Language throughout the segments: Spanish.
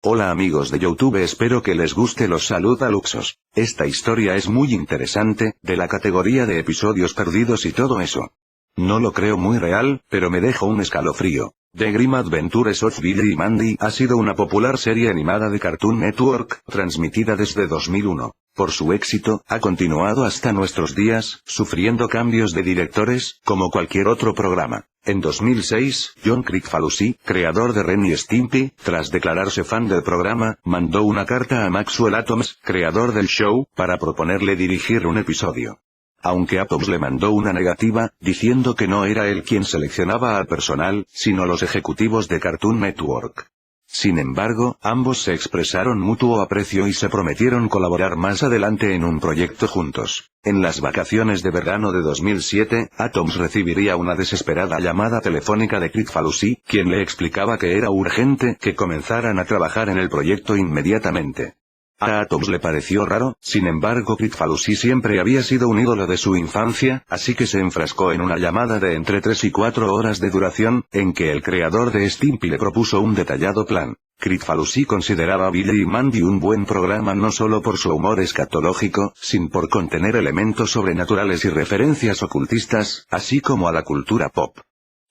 Hola amigos de YouTube, espero que les guste, los saluda Luxos. Esta historia es muy interesante, de la categoría de episodios perdidos y todo eso. No lo creo muy real, pero me dejo un escalofrío. The Grim Adventures of Billy y Mandy ha sido una popular serie animada de Cartoon Network, transmitida desde 2001. Por su éxito, ha continuado hasta nuestros días, sufriendo cambios de directores, como cualquier otro programa. En 2006, John Kricfalusi, creador de Ren y Stimpy, tras declararse fan del programa, mandó una carta a Maxwell Atoms, creador del show, para proponerle dirigir un episodio. Aunque Atoms le mandó una negativa, diciendo que no era él quien seleccionaba al personal, sino los ejecutivos de Cartoon Network. Sin embargo, ambos se expresaron mutuo aprecio y se prometieron colaborar más adelante en un proyecto juntos. En las vacaciones de verano de 2007, Atoms recibiría una desesperada llamada telefónica de Kricfalusi, quien le explicaba que era urgente que comenzaran a trabajar en el proyecto inmediatamente. A Atoms le pareció raro, sin embargo Kricfalusi siempre había sido un ídolo de su infancia, así que se enfrascó en una llamada de entre 3 y 4 horas de duración, en que el creador de Stimpy le propuso un detallado plan. Kricfalusi consideraba Billy y Mandy un buen programa no solo por su humor escatológico, sino por contener elementos sobrenaturales y referencias ocultistas, así como a la cultura pop.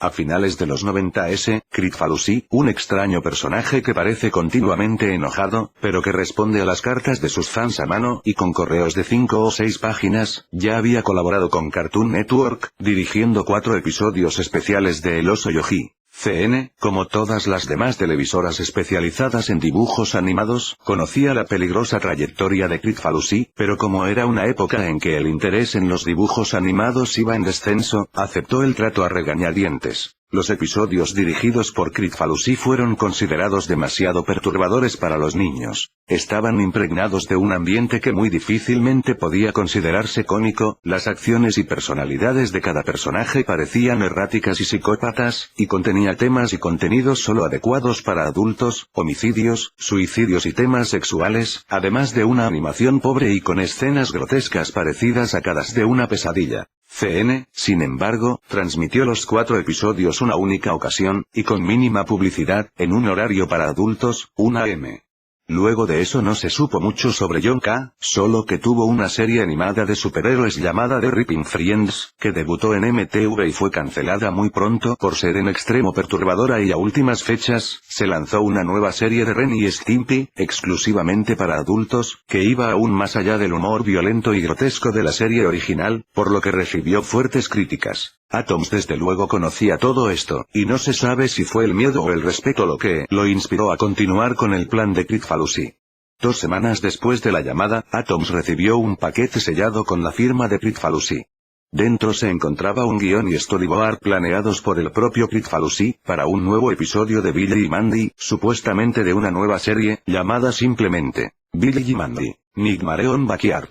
A finales de los 90 Kricfalusi, un extraño personaje que parece continuamente enojado, pero que responde a las cartas de sus fans a mano y con correos de 5 o 6 páginas, ya había colaborado con Cartoon Network, dirigiendo 4 episodios especiales de El Oso Yogi. CN, como todas las demás televisoras especializadas en dibujos animados, conocía la peligrosa trayectoria de Kricfalusi, pero como era una época en que el interés en los dibujos animados iba en descenso, aceptó el trato a regañadientes. Los episodios dirigidos por Kricfalusi fueron considerados demasiado perturbadores para los niños. Estaban impregnados de un ambiente que muy difícilmente podía considerarse cómico, las acciones y personalidades de cada personaje parecían erráticas y psicópatas, y contenía temas y contenidos solo adecuados para adultos, homicidios, suicidios y temas sexuales, además de una animación pobre y con escenas grotescas parecidas a cada de una pesadilla. CN, sin embargo, transmitió los 4 episodios una única ocasión, y con mínima publicidad, en un horario para adultos, 1 AM. Luego de eso no se supo mucho sobre John K., solo que tuvo una serie animada de superhéroes llamada The Ripping Friends, que debutó en MTV y fue cancelada muy pronto por ser en extremo perturbadora, y a últimas fechas, se lanzó una nueva serie de Ren y Stimpy, exclusivamente para adultos, que iba aún más allá del humor violento y grotesco de la serie original, por lo que recibió fuertes críticas. Atoms desde luego conocía todo esto, y no se sabe si fue el miedo o el respeto lo que lo inspiró a continuar con el plan de Kricfalusi. 2 semanas después de la llamada, Atoms recibió un paquete sellado con la firma de Kricfalusi. Dentro se encontraba un guión y storyboard planeados por el propio Kricfalusi, para un nuevo episodio de Billy y Mandy, supuestamente de una nueva serie, llamada simplemente Billy y Mandy, Nightmare on Backyard.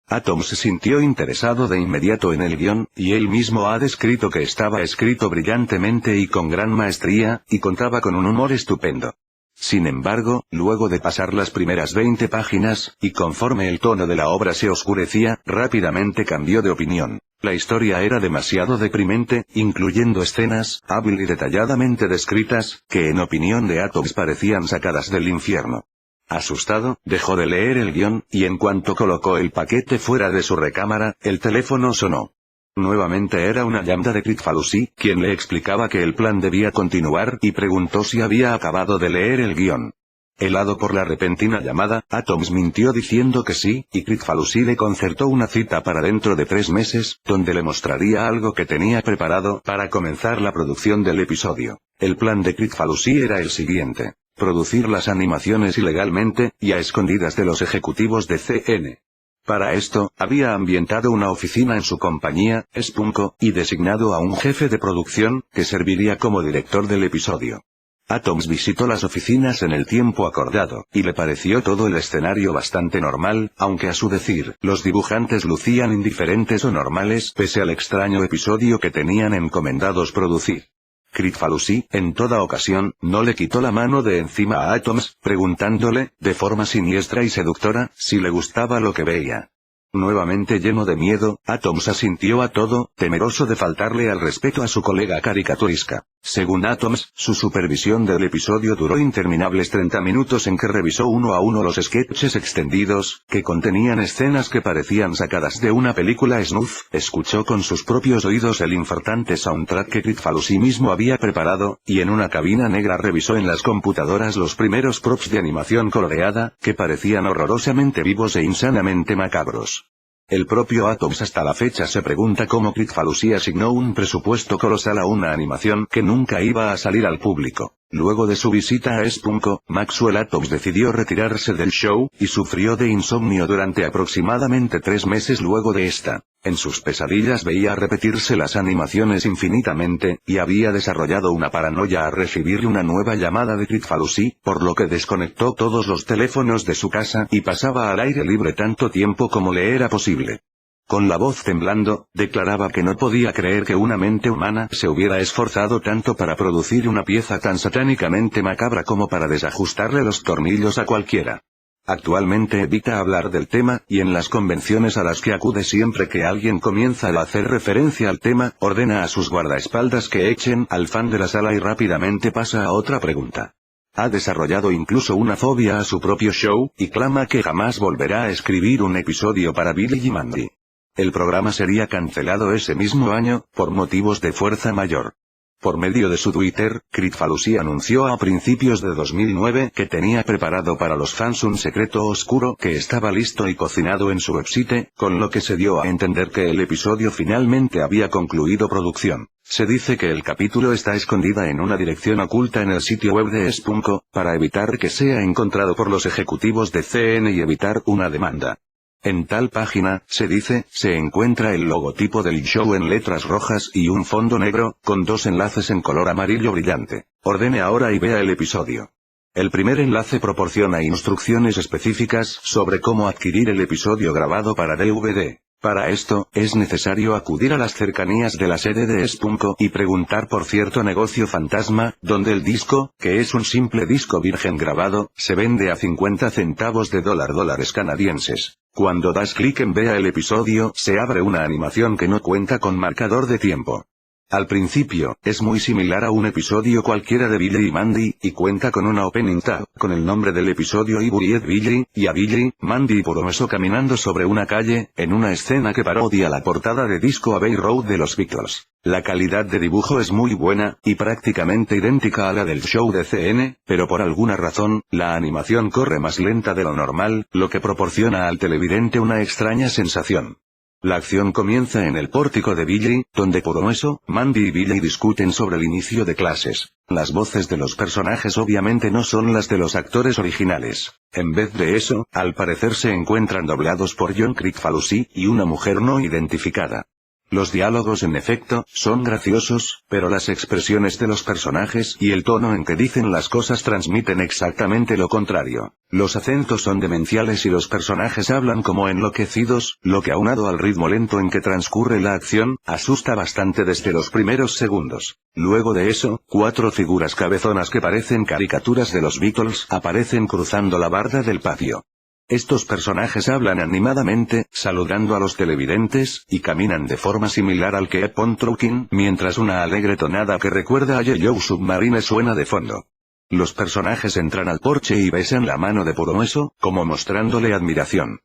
Atoms se sintió interesado de inmediato en el guión, y él mismo ha descrito que estaba escrito brillantemente y con gran maestría, y contaba con un humor estupendo. Sin embargo, luego de pasar las primeras 20 páginas, y conforme el tono de la obra se oscurecía, rápidamente cambió de opinión. La historia era demasiado deprimente, incluyendo escenas, hábil y detalladamente descritas, que en opinión de Atoms parecían sacadas del infierno. Asustado, dejó de leer el guión, y en cuanto colocó el paquete fuera de su recámara, el teléfono sonó. Nuevamente era una llamada de Kricfalusi, quien le explicaba que el plan debía continuar, y preguntó si había acabado de leer el guión. Helado por la repentina llamada, Atoms mintió diciendo que sí, y Kricfalusi le concertó una cita para dentro de 3 meses, donde le mostraría algo que tenía preparado para comenzar la producción del episodio. El plan de Kricfalusi era el siguiente: producir las animaciones ilegalmente, y a escondidas de los ejecutivos de CN. Para esto, había ambientado una oficina en su compañía, Spunko, y designado a un jefe de producción, que serviría como director del episodio. Atoms visitó las oficinas en el tiempo acordado, y le pareció todo el escenario bastante normal, aunque a su decir, los dibujantes lucían indiferentes o normales pese al extraño episodio que tenían encomendados producir. Kricfalusi, en toda ocasión, no le quitó la mano de encima a Atoms, preguntándole, de forma siniestra y seductora, si le gustaba lo que veía. Nuevamente lleno de miedo, Atoms asintió a todo, temeroso de faltarle al respeto a su colega caricaturesca. Según Atoms, su supervisión del episodio duró interminables 30 minutos en que revisó uno a uno los sketches extendidos, que contenían escenas que parecían sacadas de una película snuff, escuchó con sus propios oídos el infartante soundtrack que Kricfalusi mismo había preparado, y en una cabina negra revisó en las computadoras los primeros props de animación coloreada, que parecían horrorosamente vivos e insanamente macabros. El propio Atoms hasta la fecha se pregunta cómo Kricfalusi asignó un presupuesto colosal a una animación que nunca iba a salir al público. Luego de su visita a Spunko, Maxwell Atoms decidió retirarse del show, y sufrió de insomnio durante aproximadamente 3 meses luego de esta. En sus pesadillas veía repetirse las animaciones infinitamente, y había desarrollado una paranoia a recibir una nueva llamada de Kricfalusi, por lo que desconectó todos los teléfonos de su casa y pasaba al aire libre tanto tiempo como le era posible. Con la voz temblando, declaraba que no podía creer que una mente humana se hubiera esforzado tanto para producir una pieza tan satánicamente macabra como para desajustarle los tornillos a cualquiera. Actualmente evita hablar del tema, y en las convenciones a las que acude siempre que alguien comienza a hacer referencia al tema, ordena a sus guardaespaldas que echen al fan de la sala y rápidamente pasa a otra pregunta. Ha desarrollado incluso una fobia a su propio show, y clama que jamás volverá a escribir un episodio para Billy y Mandy. El programa sería cancelado ese mismo año, por motivos de fuerza mayor. Por medio de su Twitter, Kricfalusi anunció a principios de 2009 que tenía preparado para los fans un secreto oscuro que estaba listo y cocinado en su website, con lo que se dio a entender que el episodio finalmente había concluido producción. Se dice que el capítulo está escondida en una dirección oculta en el sitio web de Spunko, para evitar que sea encontrado por los ejecutivos de CN y evitar una demanda. En tal página, se dice, se encuentra el logotipo del show en letras rojas y un fondo negro, con 2 enlaces en color amarillo brillante. Ordene ahora y vea el episodio. El primer enlace proporciona instrucciones específicas sobre cómo adquirir el episodio grabado para DVD. Para esto, es necesario acudir a las cercanías de la sede de Spunko y preguntar por cierto negocio fantasma, donde el disco, que es un simple disco virgen grabado, se vende a 50 centavos de dólares canadienses. Cuando das clic en vea el episodio, se abre una animación que no cuenta con marcador de tiempo. Al principio, es muy similar a un episodio cualquiera de Billy y Mandy, y cuenta con una opening tab, con el nombre del episodio y Buried Billy, y a Billy, Mandy y Puromeso caminando sobre una calle, en una escena que parodia la portada de Disco Abbey Road de los Beatles. La calidad de dibujo es muy buena, y prácticamente idéntica a la del show de CN, pero por alguna razón, la animación corre más lenta de lo normal, lo que proporciona al televidente una extraña sensación. La acción comienza en el pórtico de Billy, donde Puromeso, Mandy y Billy discuten sobre el inicio de clases. Las voces de los personajes obviamente no son las de los actores originales. En vez de eso, al parecer se encuentran doblados por John Kricfalusi y una mujer no identificada. Los diálogos en efecto, son graciosos, pero las expresiones de los personajes y el tono en que dicen las cosas transmiten exactamente lo contrario. Los acentos son demenciales y los personajes hablan como enloquecidos, lo que aunado al ritmo lento en que transcurre la acción, asusta bastante desde los primeros segundos. Luego de eso, 4 figuras cabezonas que parecen caricaturas de los Beatles aparecen cruzando la barda del patio. Estos personajes hablan animadamente, saludando a los televidentes, y caminan de forma similar al Keep on Trucking, mientras una alegre tonada que recuerda a Yellow Submarine suena de fondo. Los personajes entran al porche y besan la mano de Puromeso, como mostrándole admiración.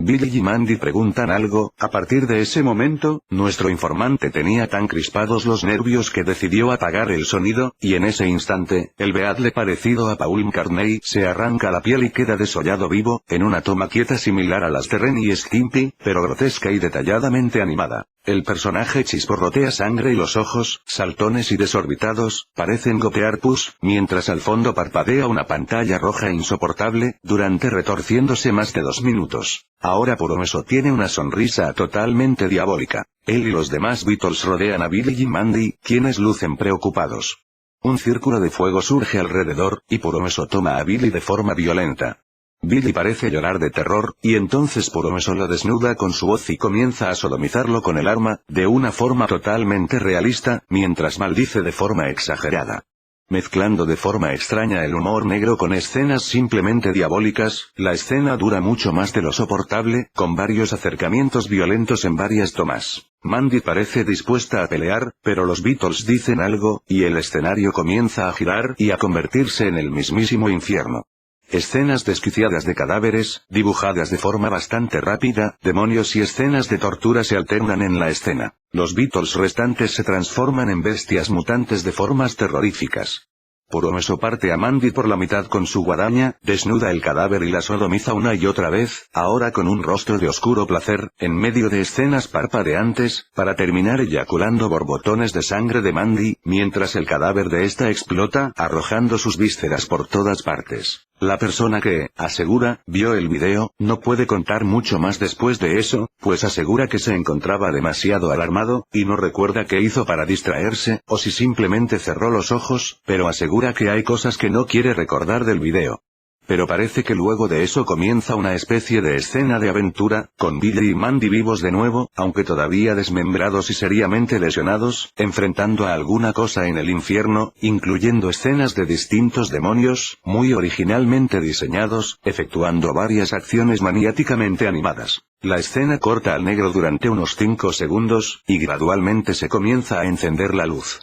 Billy y Mandy preguntan algo. A partir de ese momento, nuestro informante tenía tan crispados los nervios que decidió apagar el sonido, y en ese instante, el Beatle parecido a Paul McCartney se arranca la piel y queda desollado vivo, en una toma quieta similar a las de Ren y Stimpy, pero grotesca y detalladamente animada. El personaje chisporrotea sangre y los ojos, saltones y desorbitados, parecen gotear pus, mientras al fondo parpadea una pantalla roja insoportable, durante retorciéndose más de 2 minutos. Ahora Puromeso tiene una sonrisa totalmente diabólica. Él y los demás Beatles rodean a Billy y Mandy, quienes lucen preocupados. Un círculo de fuego surge alrededor, y Puromeso toma a Billy de forma violenta. Billy parece llorar de terror, y entonces Puromeso lo desnuda con su voz y comienza a sodomizarlo con el arma, de una forma totalmente realista, mientras maldice de forma exagerada. Mezclando de forma extraña el humor negro con escenas simplemente diabólicas, la escena dura mucho más de lo soportable, con varios acercamientos violentos en varias tomas. Mandy parece dispuesta a pelear, pero los Beatles dicen algo, y el escenario comienza a girar y a convertirse en el mismísimo infierno. Escenas desquiciadas de cadáveres, dibujadas de forma bastante rápida, demonios y escenas de tortura se alternan en la escena. Los Beatles restantes se transforman en bestias mutantes de formas terroríficas. Poromeso parte a Mandy por la mitad con su guadaña, desnuda el cadáver y la sodomiza una y otra vez, ahora con un rostro de oscuro placer, en medio de escenas parpadeantes, para terminar eyaculando borbotones de sangre de Mandy, mientras el cadáver de esta explota, arrojando sus vísceras por todas partes. La persona que, asegura, vio el video, no puede contar mucho más después de eso, pues asegura que se encontraba demasiado alarmado, y no recuerda qué hizo para distraerse, o si simplemente cerró los ojos, pero asegura que hay cosas que no quiere recordar del video. Pero parece que luego de eso comienza una especie de escena de aventura, con Billy y Mandy vivos de nuevo, aunque todavía desmembrados y seriamente lesionados, enfrentando a alguna cosa en el infierno, incluyendo escenas de distintos demonios, muy originalmente diseñados, efectuando varias acciones maniáticamente animadas. La escena corta al negro durante unos 5 segundos, y gradualmente se comienza a encender la luz.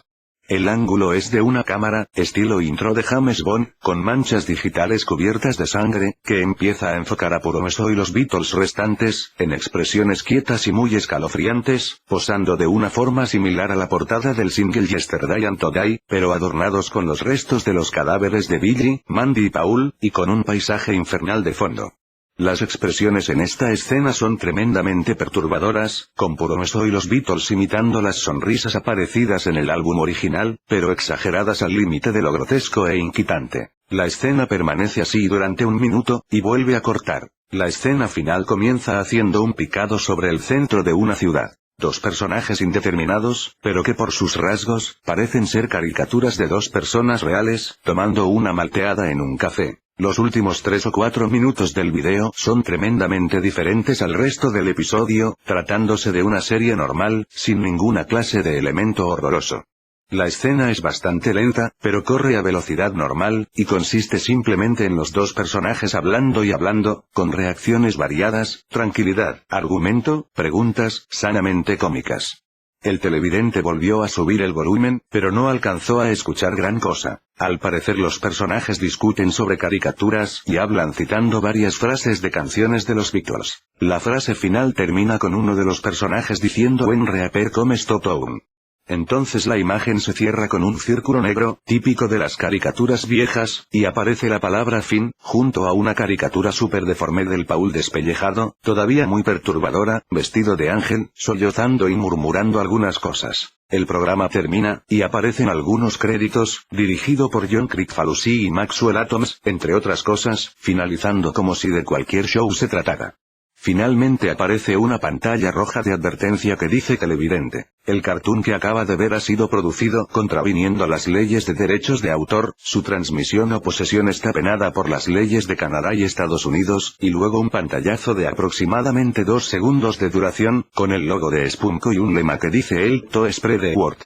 El ángulo es de una cámara, estilo intro de James Bond, con manchas digitales cubiertas de sangre, que empieza a enfocar a Poromeso y los Beatles restantes, en expresiones quietas y muy escalofriantes, posando de una forma similar a la portada del single Yesterday and Today, pero adornados con los restos de los cadáveres de Billy, Mandy y Paul, y con un paisaje infernal de fondo. Las expresiones en esta escena son tremendamente perturbadoras, con Poromeso y los Beatles imitando las sonrisas aparecidas en el álbum original, pero exageradas al límite de lo grotesco e inquietante. La escena permanece así durante 1 minuto, y vuelve a cortar. La escena final comienza haciendo un picado sobre el centro de una ciudad. 2 personajes indeterminados, pero que por sus rasgos, parecen ser caricaturas de 2 personas reales, tomando una malteada en un café. Los últimos 3 o 4 minutos del video son tremendamente diferentes al resto del episodio, tratándose de una serie normal, sin ninguna clase de elemento horroroso. La escena es bastante lenta, pero corre a velocidad normal, y consiste simplemente en los 2 personajes hablando y hablando, con reacciones variadas, tranquilidad, argumento, preguntas, sanamente cómicas. El televidente volvió a subir el volumen, pero no alcanzó a escuchar gran cosa. Al parecer los personajes discuten sobre caricaturas y hablan citando varias frases de canciones de los Beatles. La frase final termina con uno de los personajes diciendo "When Reaper comes to town". Entonces la imagen se cierra con un círculo negro, típico de las caricaturas viejas, y aparece la palabra fin, junto a una caricatura súper deforme del Paul despellejado, todavía muy perturbadora, vestido de ángel, sollozando y murmurando algunas cosas. El programa termina, y aparecen algunos créditos, dirigido por John Kricfalusi y Maxwell Atoms, entre otras cosas, finalizando como si de cualquier show se tratara. Finalmente aparece una pantalla roja de advertencia que dice televidente. El cartoon que acaba de ver ha sido producido contraviniendo las leyes de derechos de autor, su transmisión o posesión está penada por las leyes de Canadá y Estados Unidos, y luego un pantallazo de aproximadamente 2 segundos de duración, con el logo de Spunko y un lema que dice "El to spread the word".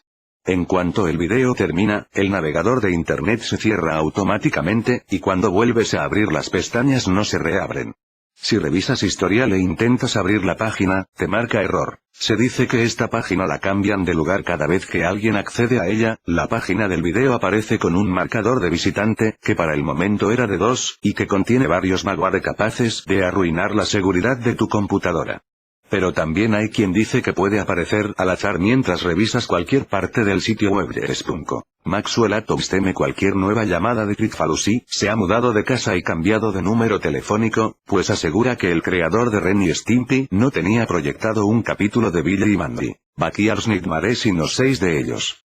En cuanto el video termina, el navegador de internet se cierra automáticamente, y cuando vuelves a abrir las pestañas no se reabren. Si revisas historial e intentas abrir la página, te marca error. Se dice que esta página la cambian de lugar cada vez que alguien accede a ella. La página del video aparece con un marcador de visitante, que para el momento era de 2, y que contiene varios malware capaces de arruinar la seguridad de tu computadora. Pero también hay quien dice que puede aparecer al azar mientras revisas cualquier parte del sitio web de Spunko. Maxwell Atoms teme cualquier nueva llamada de Kricfalusi, se ha mudado de casa y cambiado de número telefónico, pues asegura que el creador de Ren y Stimpy no tenía proyectado un capítulo de Billy y Mandy. Backyards Nightmares sino 6 de ellos.